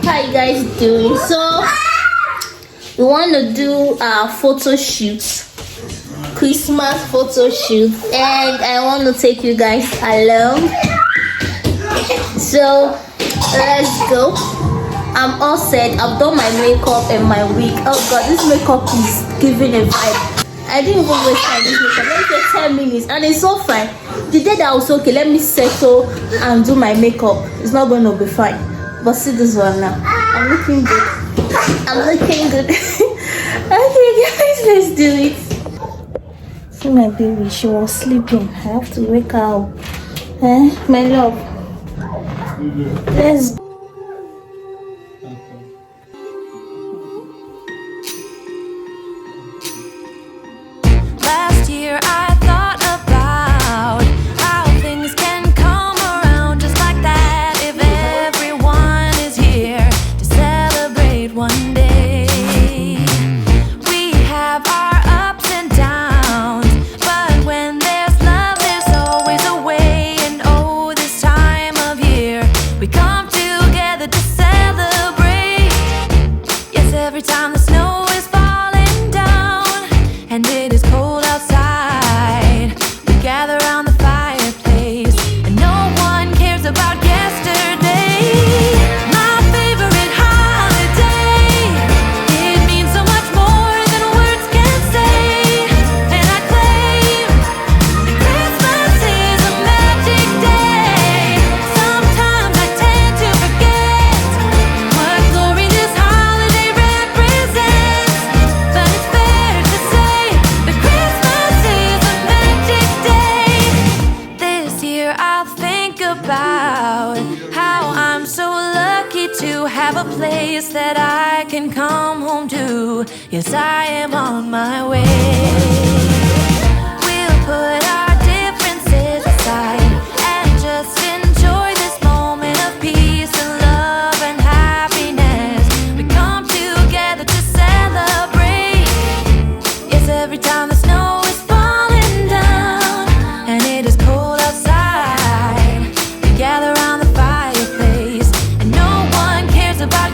How you guys doing? So we want to do a photo shoot, Christmas photo shoot, and I want to take you guys along. So let's go. I'm all set. I've done my makeup and my wig. Oh god, this makeup is giving a vibe. I didn't even waste time this makeup. Let me take 10 minutes and it's so fine. The day that I was okay, let me settle and do my makeup. It's not going to be fine. But see this one now. I'm looking good. I'm looking good. Okay guys, let's do it. See my baby, she was sleeping. I have to wake her up. My love. Let's go. That I can come home to. Yes, I am on my way. We'll put our differences aside and just enjoy this moment of peace and love and happiness. We come together to celebrate. Yes, every time the snow is falling down and it is cold outside, we gather around the fireplace and no one cares about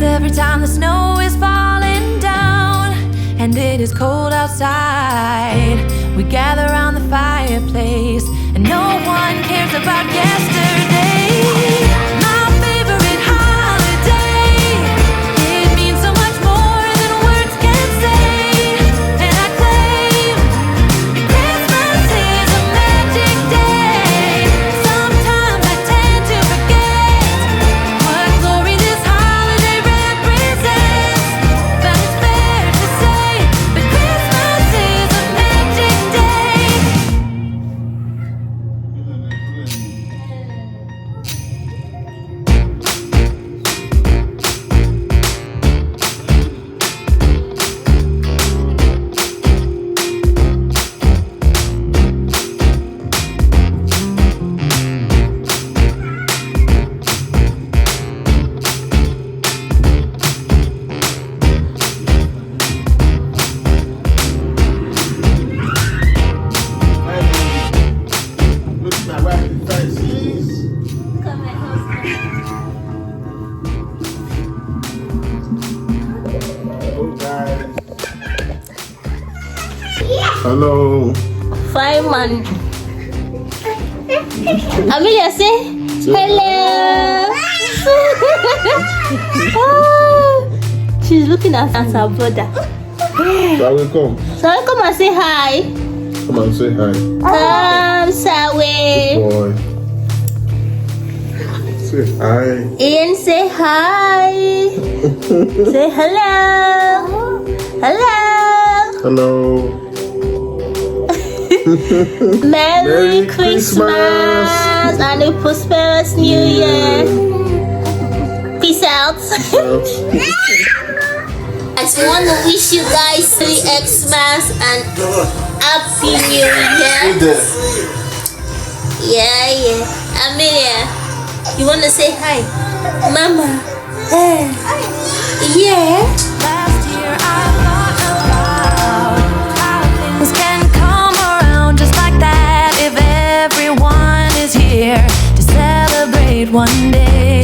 every time the snow is falling down and it is cold outside, we gather around the fireplace and no one cares about yesterday. My favorite holiday, it means so much more than words can say. And I claim Christmas is a magic day. Sometimes I tend to forget what glory this holiday represents, but it's fair to say that Christmas is a magic day. Hello. Fine man. Amelia, say hello. Oh, she's looking at her brother. Shall we come? So come and say hi. Come and say hi. Come, Sawe. Boy. Say hi. Ian, say hi. Say hello. Hello. Hello. Merry Christmas and a prosperous New Year. Peace out. I just want to wish you guys Merry Xmas and Happy New Year. Yeah. Amelia, you want to say hi? Mama. Yeah. Last year I thought about how things can come around just like that if everyone is here to celebrate one day.